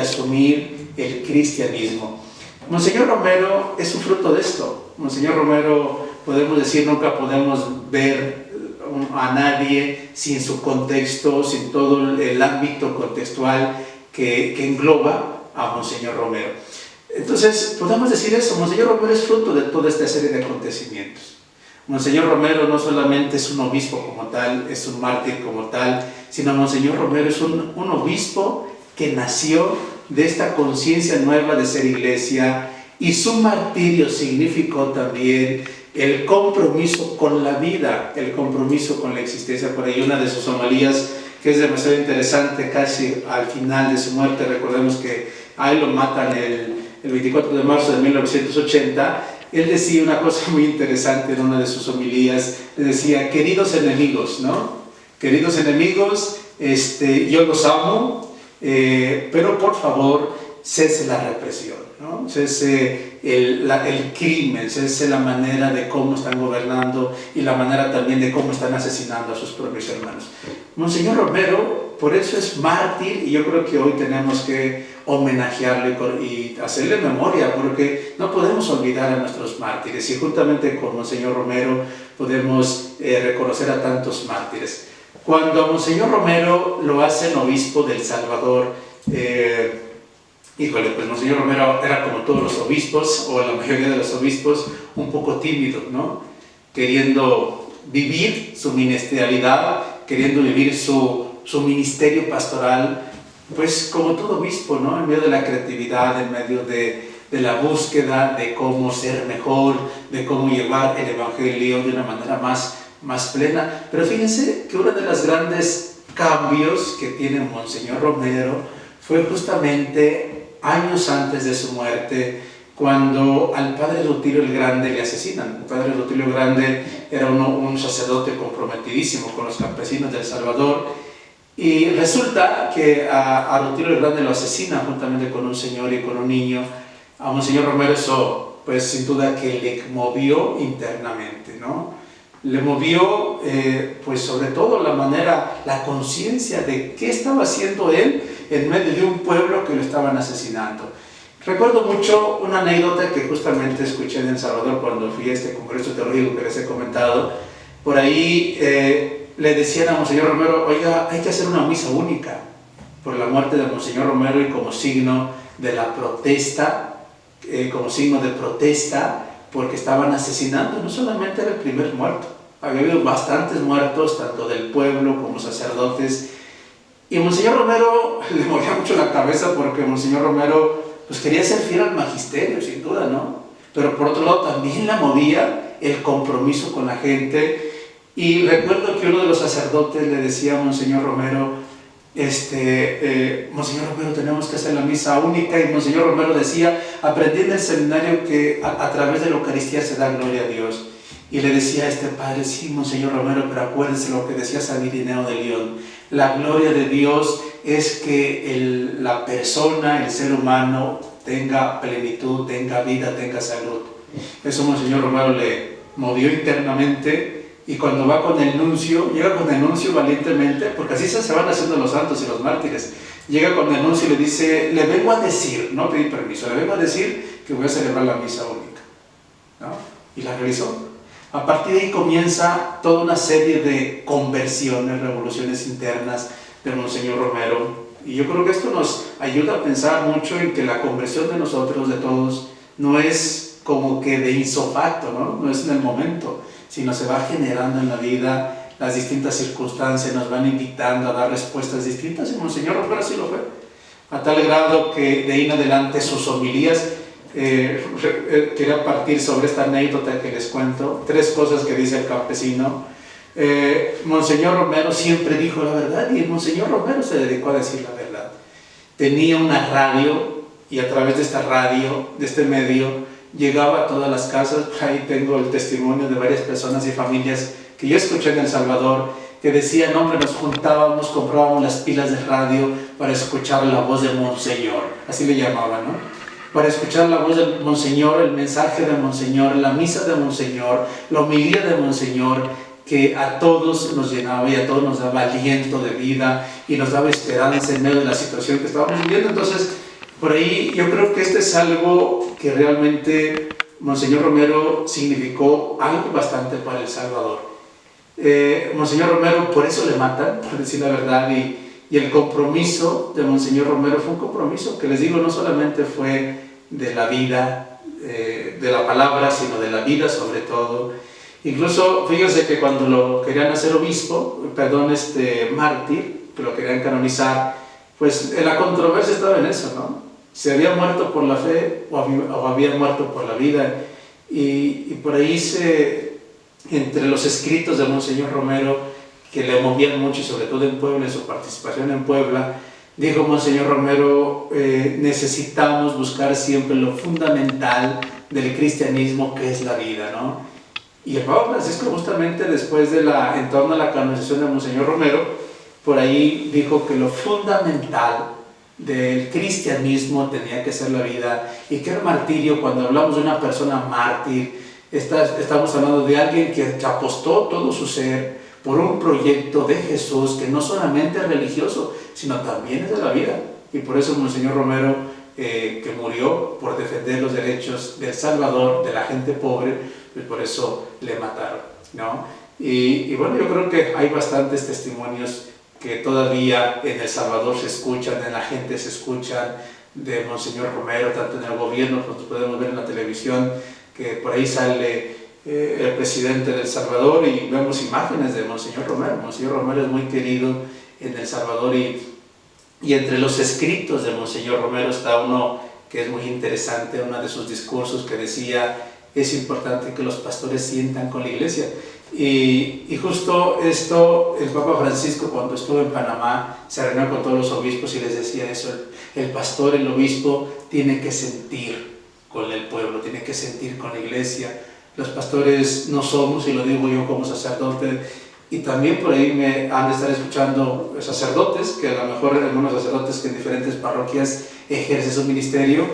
asumir el cristianismo. Monseñor Romero es un fruto de esto. Monseñor Romero, podemos decir, nunca podemos ver a nadie sin su contexto, sin todo el ámbito contextual que engloba a Monseñor Romero. Entonces, podemos decir eso, Monseñor Romero es fruto de toda esta serie de acontecimientos. Monseñor Romero no solamente es un obispo como tal, es un mártir como tal, sino Monseñor Romero es un obispo que nació de esta conciencia nueva de ser iglesia, y su martirio significó también el compromiso con la vida, el compromiso con la existencia. Por ahí una de sus homilías, que es demasiado interesante, casi al final de su muerte, recordemos que a él lo matan el 24 de marzo de 1980, él decía una cosa muy interesante en una de sus homilías, le decía: queridos enemigos, ¿no? Queridos enemigos, yo los amo, pero por favor, cese la represión, ¿no? Cese el crimen, cese la manera de cómo están gobernando y la manera también de cómo están asesinando a sus propios hermanos. Monseñor Romero, por eso es mártir, y yo creo que hoy tenemos que homenajearlo y hacerle memoria, porque no podemos olvidar a nuestros mártires, y juntamente con Monseñor Romero podemos reconocer a tantos mártires. Cuando a Monseñor Romero lo hacen obispo del Salvador, híjole, pues Monseñor Romero era como todos los obispos, o la mayoría de los obispos, un poco tímido, ¿no? Queriendo vivir su ministerialidad, queriendo vivir su ministerio pastoral, pues como todo obispo, ¿no? En medio de la creatividad, en medio de la búsqueda de cómo ser mejor, de cómo llevar el evangelio de una manera más plena. Pero fíjense que uno de los grandes cambios que tiene Monseñor Romero fue justamente años antes de su muerte, cuando al padre Rutilio el Grande le asesinan. El padre Rutilio el Grande era un sacerdote comprometidísimo con los campesinos de El Salvador, y resulta que a Rutilio el Grande lo asesina juntamente con un señor y con un niño. A Monseñor Romero eso, pues sin duda que le movió internamente, ¿no? Le movió, pues sobre todo la conciencia de qué estaba haciendo él en medio de un pueblo que lo estaban asesinando. Recuerdo mucho una anécdota que justamente escuché en El Salvador cuando fui a este congreso teológico que les he comentado. Por ahí le decían a Monseñor Romero: oiga, hay que hacer una misa única por la muerte de Monseñor Romero, y como signo de la protesta, porque estaban asesinando. No solamente era el primer muerto, había habido bastantes muertos, tanto del pueblo como sacerdotes, y Monseñor Romero le movía mucho la cabeza, porque Monseñor Romero pues quería ser fiel al magisterio, sin duda, ¿no? Pero por otro lado también la movía el compromiso con la gente. Y recuerdo que uno de los sacerdotes le decía a Monseñor Romero: Monseñor Romero, tenemos que hacer la misa única. Y Monseñor Romero decía: aprendí en el seminario que a través de la Eucaristía se da gloria a Dios. Y le decía a este padre: sí, Monseñor Romero, pero acuérdense lo que decía San Irineo de León: la gloria de Dios es que la persona, el ser humano, tenga plenitud, tenga vida, tenga salud. Eso Monseñor Romero le movió internamente. Y cuando va con el nuncio, llega con el nuncio valientemente, porque así se van haciendo los santos y los mártires. Llega con el nuncio y le dice: le vengo a decir, no pedí permiso, le vengo a decir que voy a celebrar la misa única, ¿no? Y la realizó. A partir de ahí comienza toda una serie de conversiones, revoluciones internas de Monseñor Romero. Y yo creo que esto nos ayuda a pensar mucho en que la conversión de nosotros, de todos, no es como que de isofacto, ¿no? No es en el momento, sino se va generando en la vida. Las distintas circunstancias nos van invitando a dar respuestas distintas, y Monseñor Romero así lo fue, a tal grado que de ahí en adelante sus homilías, quería partir sobre esta anécdota que les cuento, 3 cosas que dice el campesino. Monseñor Romero siempre dijo la verdad, y Monseñor Romero se dedicó a decir la verdad. Tenía una radio, y a través de esta radio, de este medio, llegaba a todas las casas. Ahí tengo el testimonio de varias personas y familias que yo escuché en El Salvador, que decían: hombre, nos juntábamos, comprábamos las pilas de radio para escuchar la voz de Monseñor, así le llamaban, ¿no? Para escuchar la voz de Monseñor, el mensaje de Monseñor, la misa de Monseñor, la homilía de Monseñor, que a todos nos llenaba y a todos nos daba aliento de vida y nos daba esperanza en medio de la situación que estábamos viviendo. Entonces, Por ahí yo creo que este es algo que realmente Monseñor Romero significó algo bastante para El Salvador. Monseñor Romero, por eso le matan, por decir la verdad, y el compromiso de Monseñor Romero fue un compromiso que, les digo, no solamente fue de la vida, de la palabra, sino de la vida sobre todo. Incluso, fíjense que cuando lo querían hacer obispo, mártir, que lo querían canonizar, pues la controversia estaba en eso, ¿no? Si había muerto por la fe o había muerto por la vida. Y por ahí entre los escritos de Monseñor Romero, que le movían mucho, y sobre todo en Puebla, en su participación en Puebla, dijo Monseñor Romero, necesitamos buscar siempre lo fundamental del cristianismo, que es la vida, ¿no? Y el Papa Francisco, justamente después en torno a la canonización de Monseñor Romero, por ahí dijo que lo fundamental del cristianismo tenía que ser la vida, y que el martirio, cuando hablamos de una persona mártir, estamos hablando de alguien que apostó todo su ser por un proyecto de Jesús que no solamente es religioso, sino también es de la vida. Y por eso Monseñor Romero, que murió por defender los derechos del Salvador, de la gente pobre, pues por eso le mataron, ¿no? Y bueno, yo creo que hay bastantes testimonios que todavía en El Salvador se escuchan, en la gente se escuchan, de Monseñor Romero, tanto en el gobierno, como podemos ver en la televisión, que por ahí sale el presidente de El Salvador y vemos imágenes de Monseñor Romero. Monseñor Romero es muy querido en El Salvador, y entre los escritos de Monseñor Romero está uno que es muy interesante, uno de sus discursos que decía: es importante que los pastores sientan con la iglesia. Y justo esto, el Papa Francisco, cuando estuvo en Panamá, se reunió con todos los obispos y les decía eso: el pastor, el obispo, tiene que sentir con el pueblo, tiene que sentir con la iglesia. Los pastores no somos, y lo digo yo como sacerdote, y también por ahí me han de estar escuchando sacerdotes, que a lo mejor algunos sacerdotes que en diferentes parroquias ejercen su ministerio,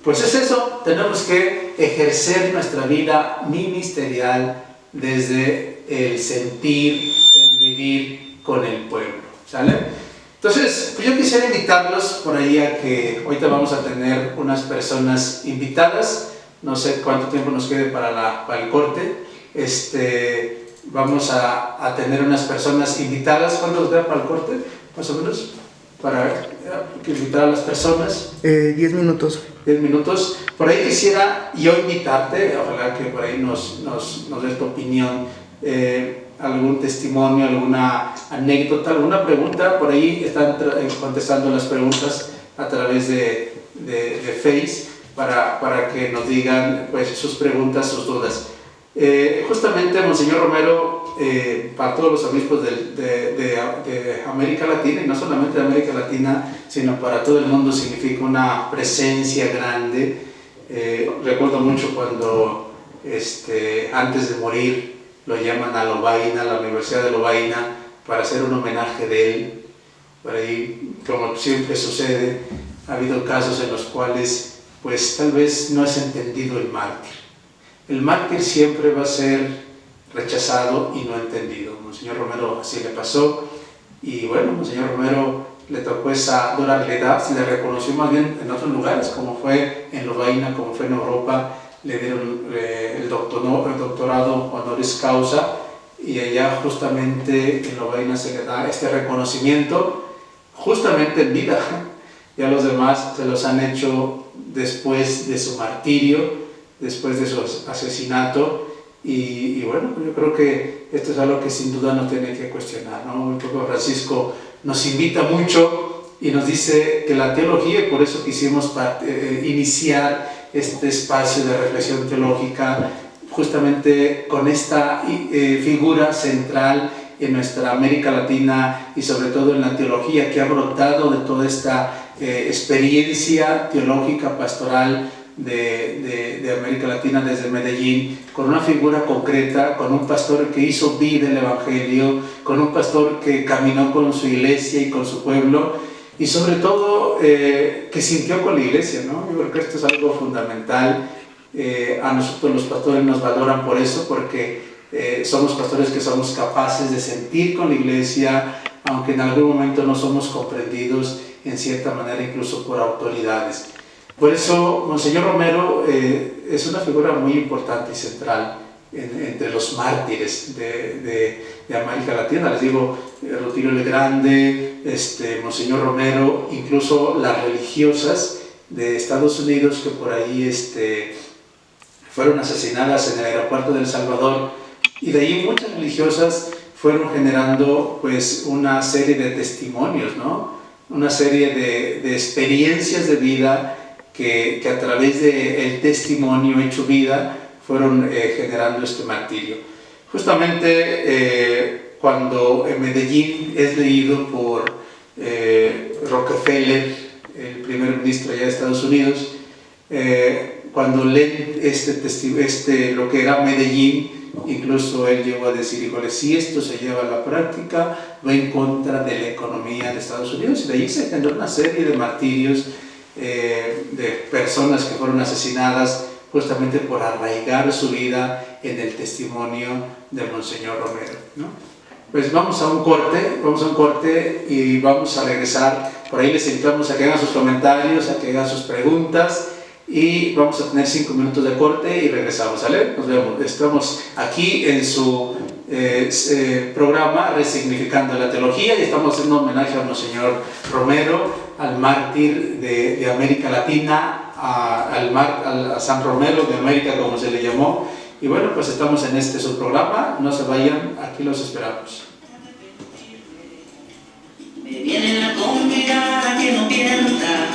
pues es eso, tenemos que ejercer nuestra vida ministerial desde el sentir, el vivir con el pueblo, ¿sale? Entonces, pues yo quisiera invitarlos por ahí a que ahorita vamos a tener unas personas invitadas, no sé cuánto tiempo nos quede para el corte, vamos a tener unas personas invitadas. ¿Cuánto nos queda para el corte, más o menos? Para invitar a las personas. 10 minutos. 10 minutos. Por ahí quisiera yo invitarte, ojalá que por ahí nos des tu opinión, algún testimonio, alguna anécdota, alguna pregunta. Por ahí están contestando las preguntas a través de Face para que nos digan pues sus preguntas, sus dudas. Justamente Monseñor Romero, para todos los obispos de América Latina, y no solamente de América Latina, sino para todo el mundo, significa una presencia grande. Recuerdo mucho cuando antes de morir lo llaman a Lovaina, a la Universidad de Lovaina, para hacer un homenaje de él. Por ahí, como siempre sucede, ha habido casos en los cuales pues tal vez no es entendido el mártir. El mártir siempre va a ser rechazado y no entendido. Monseñor Romero así le pasó, y bueno, Monseñor Romero le tocó esa dura realidad, se le reconoció más bien en otros lugares, como fue en Lovaina, como fue en Europa, le dieron el doctorado honoris causa, y allá justamente en Lovaina se le da este reconocimiento justamente en vida. Ya los demás se los han hecho después de su martirio, después de su asesinato, y bueno, yo creo que esto es algo que sin duda no tiene que cuestionar, ¿no? El Papa Francisco nos invita mucho y nos dice que la teología, y por eso quisimos iniciar este espacio de reflexión teológica justamente con esta figura central en nuestra América Latina, y sobre todo en la teología que ha brotado de toda esta experiencia teológica pastoral de América Latina, desde Medellín, con una figura concreta, con un pastor que hizo vida el Evangelio, con un pastor que caminó con su iglesia y con su pueblo, y sobre todo que sintió con la iglesia, ¿no? Yo creo que esto es algo fundamental. A nosotros los pastores nos valoran por eso, porque somos pastores que somos capaces de sentir con la iglesia, aunque en algún momento no somos comprendidos, en cierta manera incluso por autoridades. Por eso Monseñor Romero es una figura muy importante y central entre los mártires de América Latina. Les digo, Rutilio el Grande, Monseñor Romero, incluso las religiosas de Estados Unidos que por ahí fueron asesinadas en el aeropuerto de El Salvador, y de ahí muchas religiosas fueron generando pues una serie de testimonios, ¿no? Una serie de experiencias de vida que a través del testimonio hecho vida fueron generando este martirio. Justamente cuando en Medellín es leído por Rockefeller, el primer ministro allá de Estados Unidos, cuando leen lo que era Medellín, incluso él llegó a decir, híjole, si esto se lleva a la práctica, va en contra de la economía de Estados Unidos, y de ahí se generó una serie de martirios de personas que fueron asesinadas justamente por arraigar su vida en el testimonio de Monseñor Romero, ¿no? Pues vamos a un corte y vamos a regresar. Por ahí les invitamos a que hagan sus comentarios, a que hagan sus preguntas, y vamos a tener 5 minutos de corte y regresamos, ¿vale? Nos vemos. Estamos aquí en su programa Resignificando la Teología, y estamos haciendo homenaje a Monseñor Romero, al mártir de América Latina, a San Romero de América, como se le llamó. Y bueno, pues estamos en su programa. No se vayan, aquí los esperamos. Me vienen a convidar a que no pierda